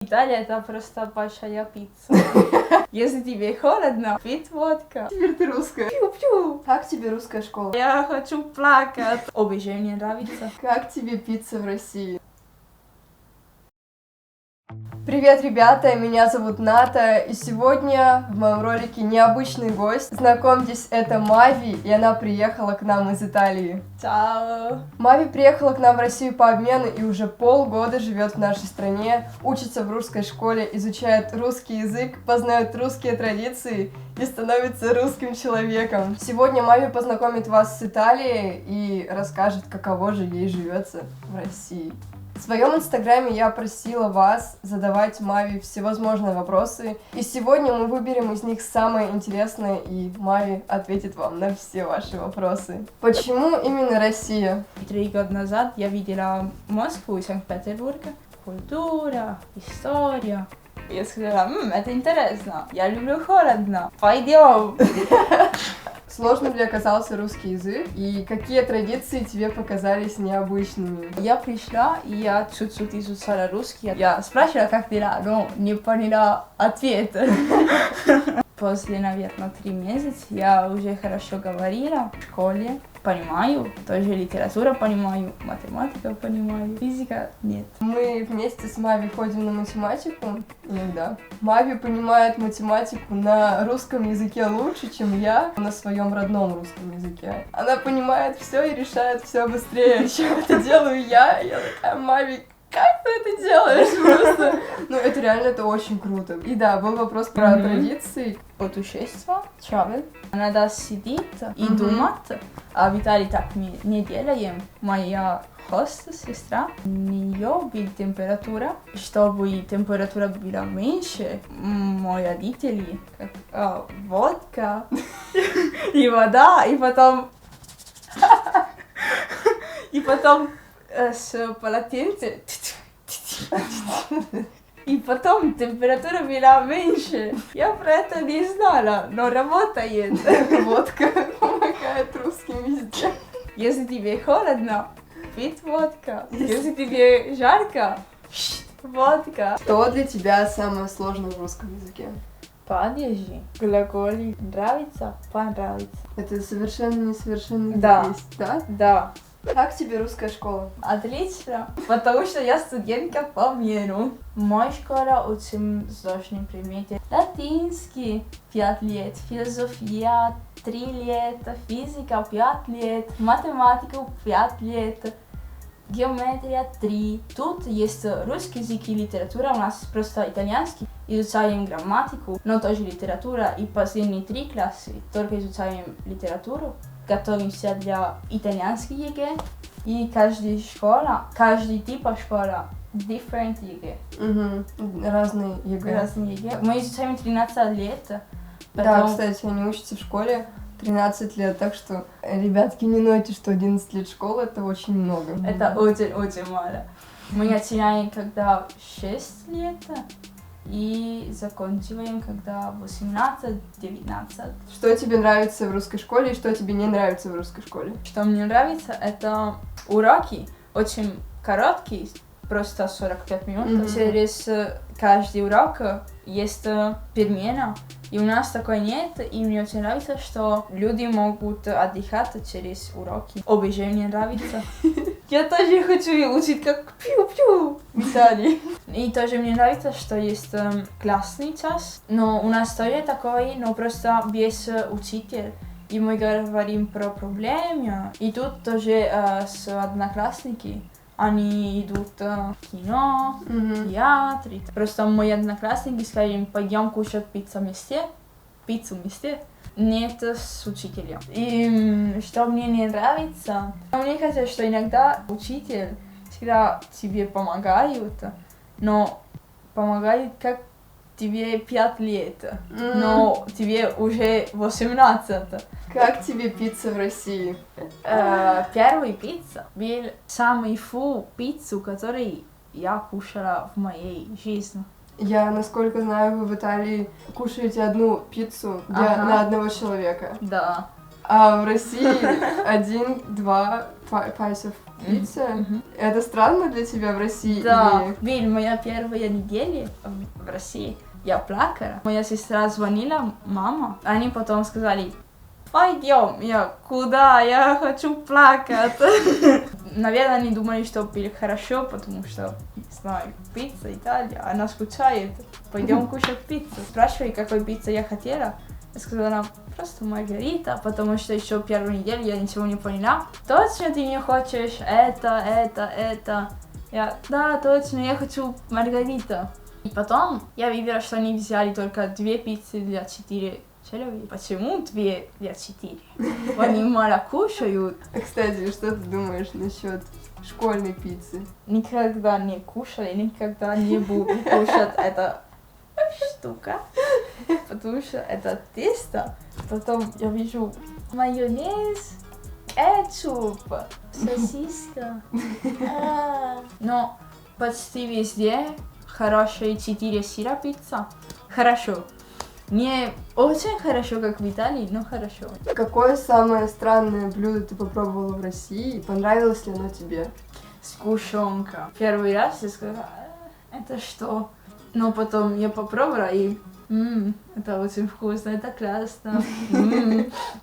Италия — это просто большая пицца. Если тебе холодно, пить водка. Теперь ты русская. Пью-пью. Как тебе русская школа? Я хочу плакать. Обе мне нравится. Как тебе пицца в России? Привет, ребята, меня зовут Ната, и сегодня в моем ролике необычный гость. Знакомьтесь, это Мави, и она приехала к нам из Италии. Чао. Мави приехала к нам в Россию по обмену и уже полгода живет в нашей стране, учится в русской школе, изучает русский язык, познает русские традиции и становится русским человеком. Сегодня Мави познакомит вас с Италией и расскажет, каково же ей живется в России. В своем инстаграме я просила вас задавать Мави всевозможные вопросы, и сегодня мы выберем из них самое интересное, и Мави ответит вам на все ваши вопросы. Почему именно Россия? 3 года назад я видела Москву и Санкт-Петербург. Культура, история. Я сказала, это интересно, я люблю холодно, пойдем. Сложно ли оказался русский язык, и какие традиции тебе показались необычными? Я пришла, и я чуть-чуть изучала русский. Я спрашивала, как дела, но не поняла ответа. После, наверное, 3 месяца я уже хорошо говорила в школе. Понимаю, тоже литературу понимаю, математику понимаю, физика нет. Мы вместе с Мави ходим на математику иногда. Мави понимает математику на русском языке лучше, чем я на своем родном русском языке. Она понимает все и решает все быстрее, чем это делаю я. Я такая, Мави, как ты это делаешь просто? Ну, это реально, это очень круто. И да, был вопрос про традиции. Путешествие, travel. Надо сидеть и думать, а в Италии так не делаем. Моя сестра, у нее была температура, чтобы температура была меньше, мои родители, водка и вода, и потом с полотенцем. И потом температура была меньше. Я про это не знала, но работает. Водка помогает русским везде. Если тебе холодно, пить водка. Если тебе жарко, водка. Что для тебя самое сложное в русском языке? Падежи, глаголы, нравится, понравится. Это совершенно несовершенный Да. есть, да? Да. Как тебе русская школа? Отлично, потому что я студентка по обмену. В моей школе учим сложные предметы. Латинский 5 лет, философия 3 лета, физика 5 лет, математику 5 лет, геометрия 3. Тут есть русский язык и литература, у нас просто итальянский. Изучаем грамматику, но тоже литература. И последние 3 классы только изучаем литературу. Готовимся для итальянского языка. И каждая школа, каждый тип школа, different язык. Разные ЕГЭ. Разные языки. Мы изучаем 13 лет. Да, кстати, они учатся в школе 13 лет, так что, ребятки, не нойте, что 11 лет школы — это очень много. Это очень-очень мало. Мы начинаем, когда 6 лет, и заканчиваем, когда 18-19. Что тебе нравится в русской школе и что тебе не нравится в русской школе? Что мне нравится, это уроки очень короткие, просто 45 минут. Через каждый урок есть перемена, и у нас такой нет, и мне очень нравится, что люди могут отдыхать через уроки. Обе мне нравится. Я тоже хочу учить как пью-пью в Италии. И тоже мне нравится, что есть классный час, но у нас тоже такой, но просто без учителя. И мы говорим про проблемы, и тут тоже с одноклассники. Они идут в кино, театр. Просто мои одноклассники скажем, пойдем кушать пиццу вместе. Нет с учителем. И что мне не нравится, мне кажется, что иногда учитель всегда тебе помогает, но помогает как тебе 5 лет, но тебе уже 18. Как тебе пицца в России? Первая пицца был самый фу пиццу, который я кушала в моей жизни. Я, насколько знаю, вы в Италии кушаете одну пиццу на одного человека. Да. А в России 1-2 пайсов пицца. Это странно для тебя в России? Да, Или... Виль, моя первая неделя в России, я плакала. Моя сестра звонила, мама, они потом сказали: пойдем. Я: куда? Я хочу плакать. Наверное, они думали, что было хорошо, потому что, не знаю, пицца, Италия, она скучает. Пойдем кушать пиццу. Спрашивали, какой пиццу я хотела. Я сказала: просто маргарита, потому что еще первую неделю я ничего не поняла. Точно ты не хочешь это? Я: да, точно, я хочу маргарита. И потом я видела, что они взяли только 2 пиццы для 4 человек. Почему 2 для 4? Они мало кушают. Кстати, что ты думаешь насчет школьной пиццы? Никогда не кушали, никогда не буду кушать эта штука, потому что это тесто. Потом я вижу майонез, кетчуп, сосиска. Но почти везде хорошая 4 сыра пицца. Хорошо. Не очень хорошо, как в Италии, но хорошо. Какое самое странное блюдо ты попробовала в России и понравилось ли оно тебе? Сгущенка. Первый раз я сказала: это что? Но потом я попробовала и это очень вкусно, это классно.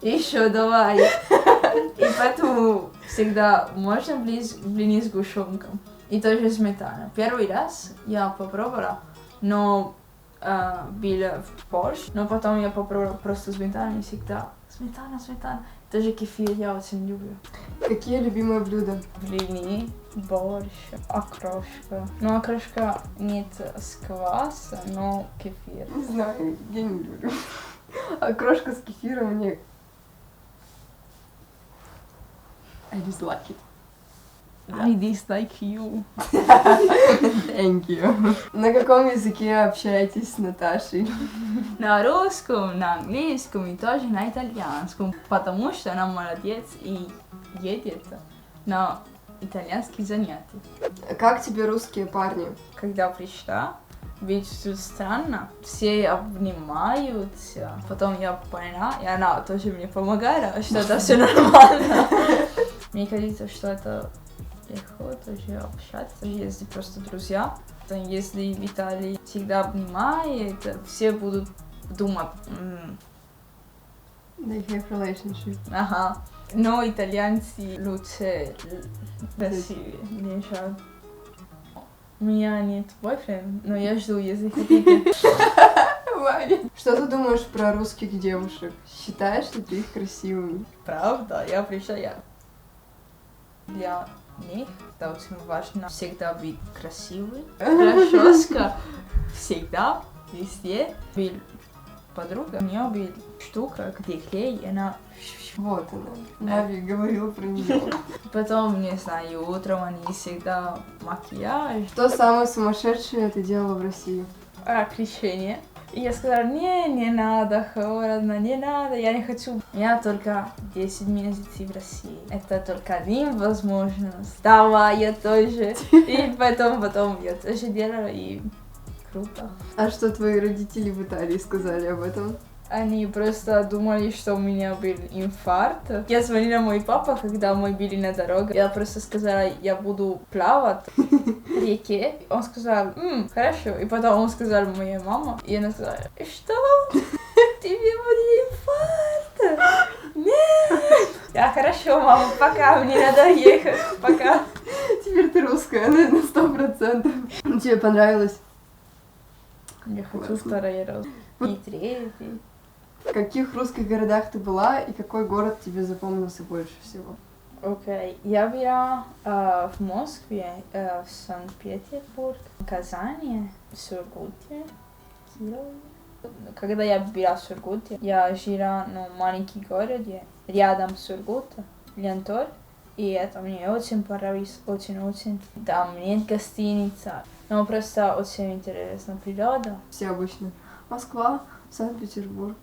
Еще давай. И поэтому всегда можно блины с сгущенком. И тоже сметана. Первый раз я попробовала, но была в Польше, но потом я попробовала просто сметану и всегда сметана. Даже кефир я очень люблю. Какие любимые блюда? Блины, борщ, окрошка. Но окрошка нет с кваса, но кефир. Не знаю, я не люблю. Окрошка с кефиром мне... I dislike it. I dislike you. Thank you. На каком языке общаетесь с Наташей? На русском, на английском и тоже на итальянском, потому что она молодец и едет на итальянские занятия. Как тебе русские парни? Когда пришла, ведь все странно, все обнимаются, потом я поняла, и она тоже мне помогала, что это все нормально. Мне кажется, что это легко тоже общаться, если просто друзья. Если в Италии всегда обнимает, все будут думать: They have relationship. ага. Но итальянцы лучше, красивее, мне жаль. У меня нет бойфренда, но я жду, если хотите. Что ты думаешь про русских девушек? Считаешь ли ты их красивыми? Правда, я пришла, для них это очень важно всегда быть красивой. Расческа всегда, везде. Был подруга, у нее была штука, где клей, и она... Вот она. Нави говорила про нее. Потом, не знаю, утром они всегда макияж. Что самое сумасшедшее ты делала в России? Крещение. И я сказала: не надо, холодно, не надо, я не хочу. Я только 10 месяцев в России. Это только один возможность. Давай, я тоже. И потом я тоже делала, и круто. А что твои родители в Италии сказали об этом? Они просто думали, что у меня был инфаркт. Я звонила моему папе, когда мы были на дороге. Я просто сказала: я буду плавать в реке. Он сказал: хорошо. И потом он сказал моей маме. И она сказала: что? Тебе будет инфаркт? Нет. Я: хорошо, мама, пока, мне надо ехать. Пока. Теперь ты русская, на 100%. Тебе понравилось? Я хочу второй раз. И третий. В каких русских городах ты была и какой город тебе запомнился больше всего? Окей, я была в Москве, в Санкт-Петербург, в Казани, в Сургуте, Кирове. Когда я была в Сургуте, я жила в маленьком городе, рядом с Сургутом, Лентор, и это мне очень понравилось, очень-очень. Там нет гостиницы, но просто очень интересная природа. Все обычно Москва, Санкт-Петербург.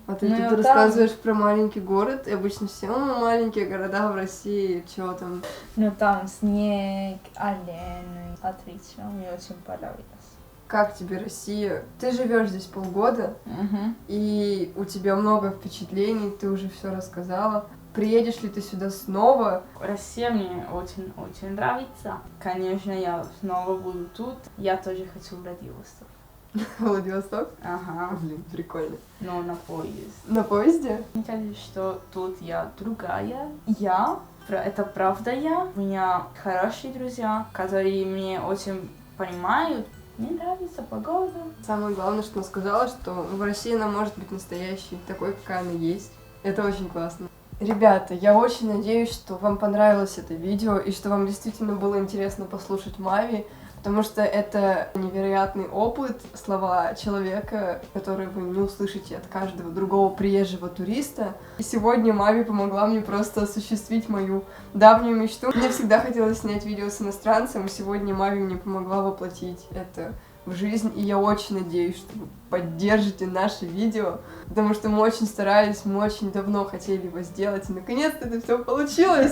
А ты Ну, тут там... рассказываешь про маленький город, и обычно все маленькие города в России, чё там? Ну там снег, олени, отлично, мне очень понравилось. Как тебе Россия? Ты живешь здесь полгода, и у тебя много впечатлений, ты уже все рассказала. Приедешь ли ты сюда снова? Россия мне очень нравится. Конечно, я снова буду тут. Я тоже хочу в Владивосток. Владивосток? Ага. Блин, прикольно. Но на поезд. На поезде? Мне кажется, что тут я другая. Это правда я. У меня хорошие друзья, которые меня очень понимают. Мне нравится погода. Самое главное, что она сказала, что в России она может быть настоящей, такой, какая она есть. Это очень классно. Ребята, я очень надеюсь, что вам понравилось это видео и что вам действительно было интересно послушать Мави, потому что это невероятный опыт, слова человека, которые вы не услышите от каждого другого приезжего туриста. И сегодня Мави помогла мне просто осуществить мою давнюю мечту. Мне всегда хотелось снять видео с иностранцем, и сегодня Мави мне помогла воплотить это в жизнь, и я очень надеюсь, что вы поддержите наши видео, потому что мы очень старались, мы очень давно хотели его сделать, и наконец-то это все получилось.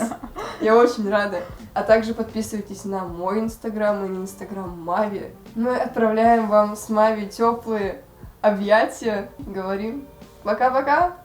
Я очень рада. А также подписывайтесь на мой инстаграм и на инстаграм Мави. Мы отправляем вам с Мави теплые объятия, говорим пока-пока.